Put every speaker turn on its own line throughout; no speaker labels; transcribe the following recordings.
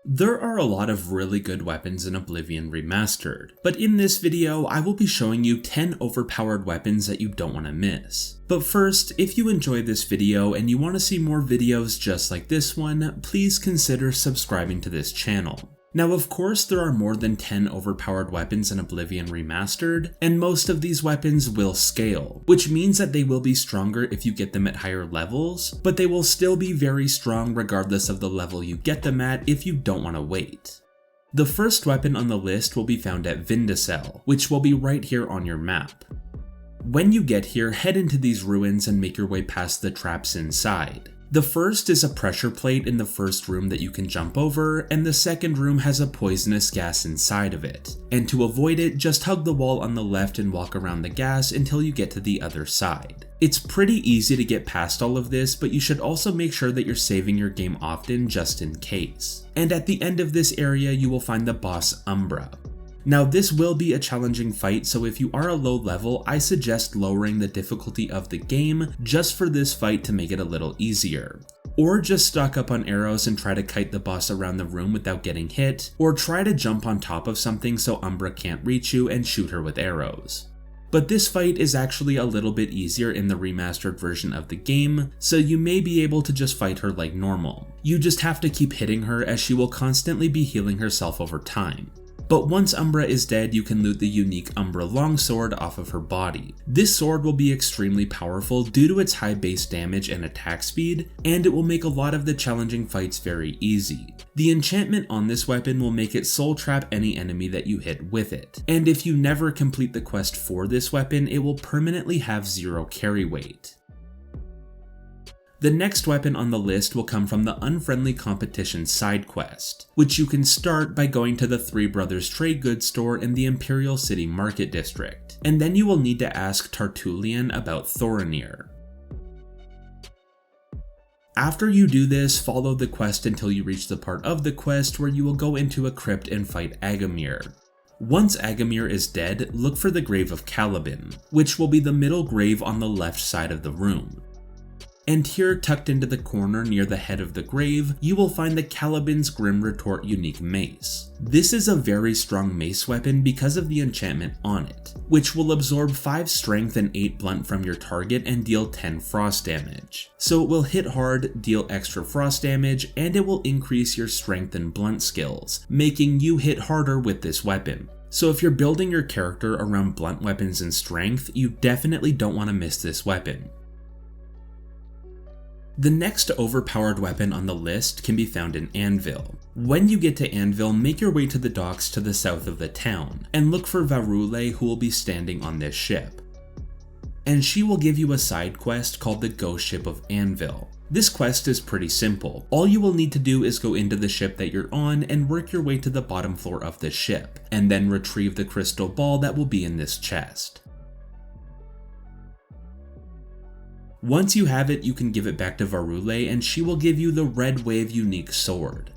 There are a lot of really good weapons in Oblivion Remastered, but in this video I will be showing you 10 overpowered weapons that you don't want to miss. But first, if you enjoyed this video and you want to see more videos just like this one, please consider subscribing to this channel. Now of course there are more than 10 overpowered weapons in Oblivion Remastered, and most of these weapons will scale, which means that they will be stronger if you get them at higher levels, but they will still be very strong regardless of the level you get them at if you don't want to wait. The first weapon on the list will be found at Vindicel, which will be right here on your map. When you get here, head into these ruins and make your way past the traps inside. The first is a pressure plate in the first room that you can jump over, and the second room has a poisonous gas inside of it. And to avoid it, just hug the wall on the left and walk around the gas until you get to the other side. It's pretty easy to get past all of this, but you should also make sure that you're saving your game often just in case. And at the end of this area, you will find the boss Umbra. Now this will be a challenging fight, so if you are a low level, I suggest lowering the difficulty of the game just for this fight to make it a little easier. Or just stock up on arrows and try to kite the boss around the room without getting hit, or try to jump on top of something so Umbra can't reach you and shoot her with arrows. But this fight is actually a little bit easier in the remastered version of the game, so you may be able to just fight her like normal. You just have to keep hitting her as she will constantly be healing herself over time. But once Umbra is dead, you can loot the unique Umbra longsword off of her body. This sword will be extremely powerful due to its high base damage and attack speed, and it will make a lot of the challenging fights very easy. The enchantment on this weapon will make it soul trap any enemy that you hit with it, and if you never complete the quest for this weapon, it will permanently have 0 carry weight. The next weapon on the list will come from the Unfriendly Competition side quest, which you can start by going to the Three Brothers Trade Goods store in the Imperial City Market District, and then you will need to ask Tartulian about Thorinir. After you do this, follow the quest until you reach the part of the quest where you will go into a crypt and fight Agamir. Once Agamir is dead, look for the grave of Caliben, which will be the middle grave on the left side of the room. And here, tucked into the corner near the head of the grave, you will find the Caliben's Grim Retort unique mace. This is a very strong mace weapon because of the enchantment on it, which will absorb 5 strength and 8 blunt from your target and deal 10 frost damage. So it will hit hard, deal extra frost damage, and it will increase your strength and blunt skills, making you hit harder with this weapon. So if you're building your character around blunt weapons and strength, you definitely don't want to miss this weapon. The next overpowered weapon on the list can be found in Anvil. When you get to Anvil, make your way to the docks to the south of the town, and look for Varule, who will be standing on this ship. And she will give you a side quest called the Ghost Ship of Anvil. This quest is pretty simple. All you will need to do is go into the ship that you're on and work your way to the bottom floor of the ship, and then retrieve the crystal ball that will be in this chest. Once you have it, you can give it back to Varule and she will give you the Red Wave unique sword.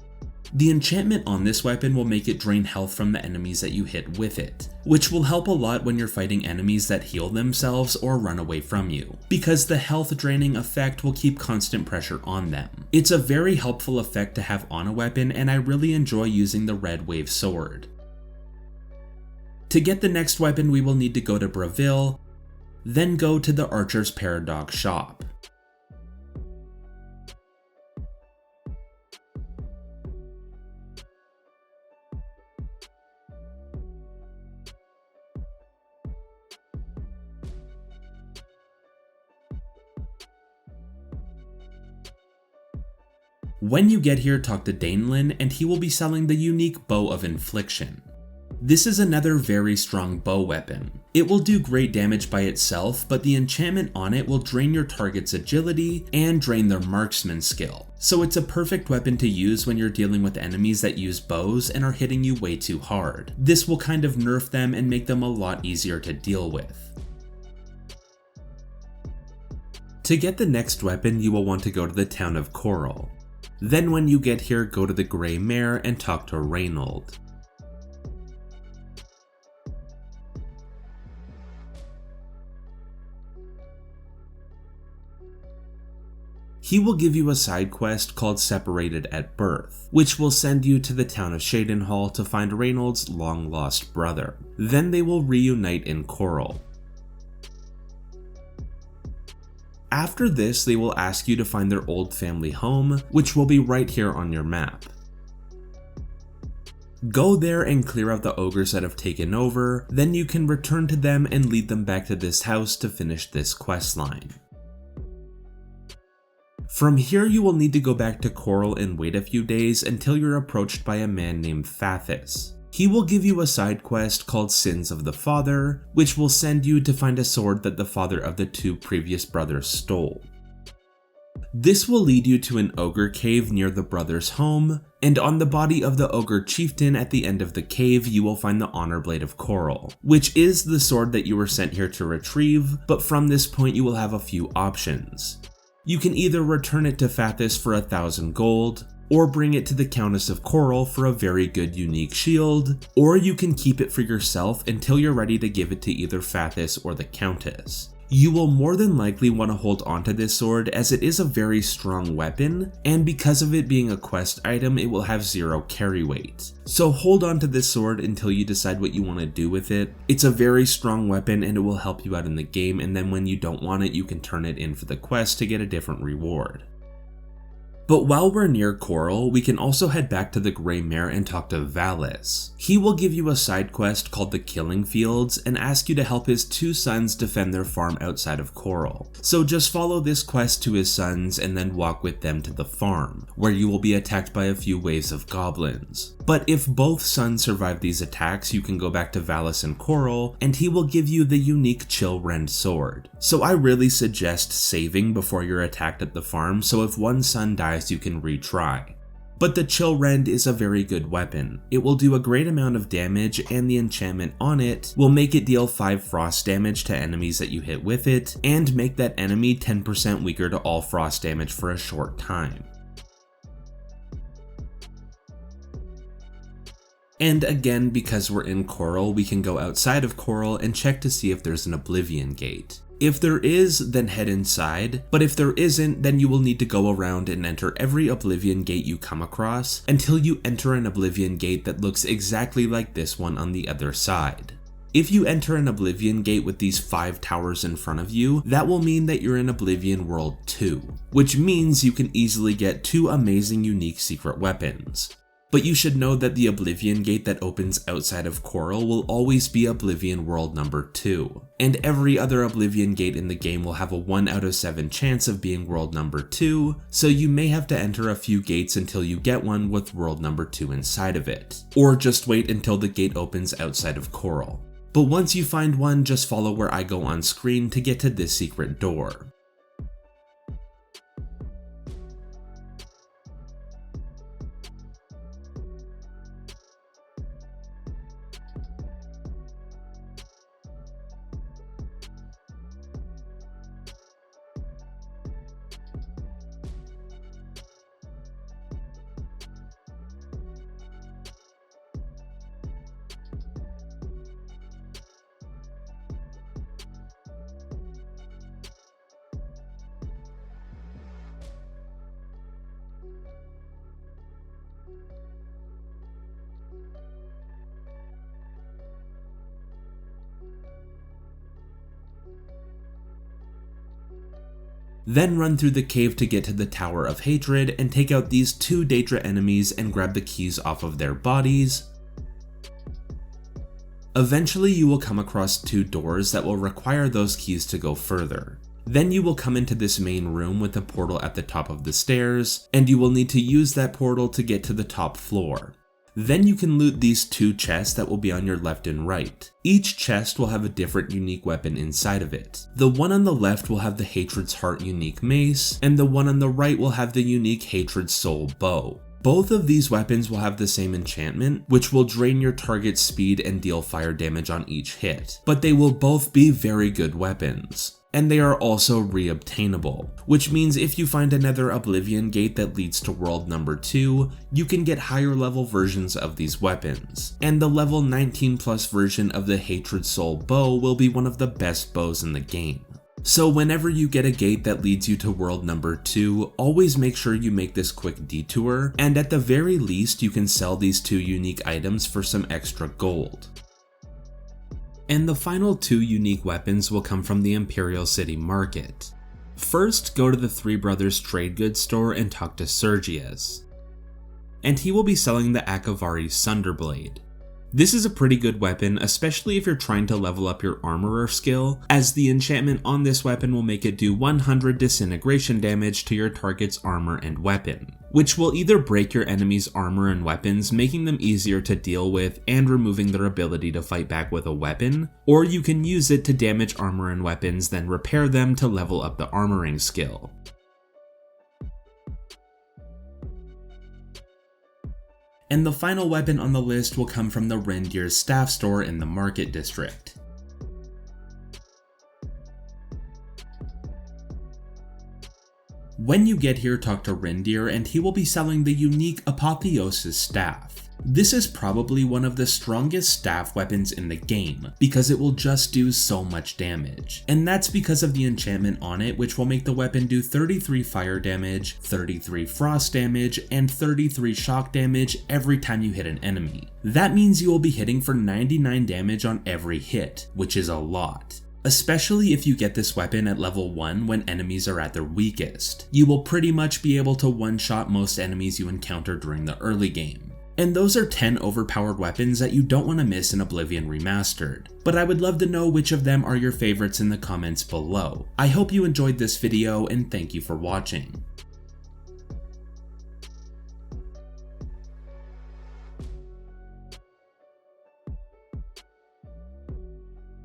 The enchantment on this weapon will make it drain health from the enemies that you hit with it, which will help a lot when you're fighting enemies that heal themselves or run away from you, because the health draining effect will keep constant pressure on them. It's a very helpful effect to have on a weapon, and I really enjoy using the Red Wave sword. To get the next weapon, we will need to go to Bravil, then go to the Archer's Paradox shop. When you get here, talk to Dainlin and he will be selling the unique Bow of Infliction. This is another very strong bow weapon. It will do great damage by itself, but the enchantment on it will drain your target's agility and drain their marksman skill. So it's a perfect weapon to use when you're dealing with enemies that use bows and are hitting you way too hard. This will kind of nerf them and make them a lot easier to deal with. To get the next weapon, you will want to go to the town of Chorrol. Then when you get here, go to the Grey Mare and talk to Reynold. he will give you a side quest called Separated at Birth, which will send you to the town of Shadenhall to find Reynold's long-lost brother. Then they will reunite in Chorrol. After this, they will ask you to find their old family home, which will be right here on your map. Go there and clear out the ogres that have taken over, then you can return to them and lead them back to this house to finish this questline. From here you will need to go back to Chorrol and wait a few days until you're approached by a man named Fathis. He will give you a side quest called Sins of the Father, which will send you to find a sword that the father of the two previous brothers stole. This will lead you to an ogre cave near the brothers' home, and on the body of the ogre chieftain at the end of the cave you will find the Honorblade of Chorrol, which is the sword that you were sent here to retrieve, but from this point you will have a few options. You can either return it to Fathis for 1,000 gold, or bring it to the Countess of Chorrol for a very good unique shield, or you can keep it for yourself until you're ready to give it to either Fathis or the Countess. You will more than likely want to hold onto this sword as it is a very strong weapon, and because of it being a quest item it will have 0 carry weight. So hold on to this sword until you decide what you want to do with it. It's a very strong weapon and it will help you out in the game, and then when you don't want it you can turn it in for the quest to get a different reward. But while we're near Chorrol, we can also head back to the Grey Mare and talk to Valis. He will give you a side quest called the Killing Fields and ask you to help his 2 sons defend their farm outside of Chorrol. So just follow this quest to his sons and then walk with them to the farm, where you will be attacked by a few waves of goblins. But if both sons survive these attacks, you can go back to Valis in Chorrol, and he will give you the unique Chillrend sword. So I really suggest saving before you're attacked at the farm, so if one son dies you can retry. But the Chillrend is a very good weapon. It will do a great amount of damage, and the enchantment on it will make it deal 5 frost damage to enemies that you hit with it, and make that enemy 10% weaker to all frost damage for a short time. And again, because we're in Chorrol, we can go outside of Chorrol and check to see if there's an Oblivion Gate. If there is, then head inside, but if there isn't, then you will need to go around and enter every Oblivion Gate you come across until you enter an Oblivion Gate that looks exactly like this one on the other side. If you enter an Oblivion Gate with these 5 towers in front of you, that will mean that you're in Oblivion World 2, which means you can easily get 2 amazing unique secret weapons. But you should know that the Oblivion Gate that opens outside of Chorrol will always be Oblivion World number 2, and every other Oblivion Gate in the game will have a 1 out of 7 chance of being World number 2, so you may have to enter a few gates until you get one with World number 2 inside of it, or just wait until the gate opens outside of Chorrol. But once you find one, just follow where I go on screen to get to this secret door. Then run through the cave to get to the Tower of Hatred and take out these 2 Daedra enemies and grab the keys off of their bodies. Eventually you will come across 2 doors that will require those keys to go further. Then you will come into this main room with a portal at the top of the stairs, and you will need to use that portal to get to the top floor. Then you can loot these 2 chests that will be on your left and right. Each chest will have a different unique weapon inside of it. The one on the left will have the Hatred's Heart unique mace, and the one on the right will have the unique Hatred's Soul bow. Both of these weapons will have the same enchantment, which will drain your target's speed and deal fire damage on each hit, but they will both be very good weapons. And they are also re-obtainable, which means if you find another Oblivion Gate that leads to World number 2, you can get higher level versions of these weapons. And the level 19 plus version of the Hatred Soul bow will be one of the best bows in the game. So whenever you get a gate that leads you to world number 2, always make sure you make this quick detour, and at the very least you can sell these 2 unique items for some extra gold. And the final 2 unique weapons will come from the Imperial City Market. First, go to the Three Brothers Trade Goods store and talk to Sergius, and he will be selling the Akavari Thunderblade. This is a pretty good weapon, especially if you're trying to level up your armorer skill, as the enchantment on this weapon will make it do 100 disintegration damage to your target's armor and weapon, which will either break your enemy's armor and weapons, making them easier to deal with and removing their ability to fight back with a weapon, or you can use it to damage armor and weapons, then repair them to level up the armoring skill. And the final weapon on the list will come from the Rendir's staff store in the Market District. When you get here, talk to Rendir and he will be selling the unique Apotheosis staff. This is probably one of the strongest staff weapons in the game, because it will just do so much damage. And that's because of the enchantment on it, which will make the weapon do 33 fire damage, 33 frost damage, and 33 shock damage every time you hit an enemy. That means you will be hitting for 99 damage on every hit, which is a lot. Especially if you get this weapon at level 1 when enemies are at their weakest. You will pretty much be able to one-shot most enemies you encounter during the early game. And those are 10 overpowered weapons that you don't want to miss in Oblivion Remastered. But I would love to know which of them are your favorites in the comments below. I hope you enjoyed this video and thank you for watching.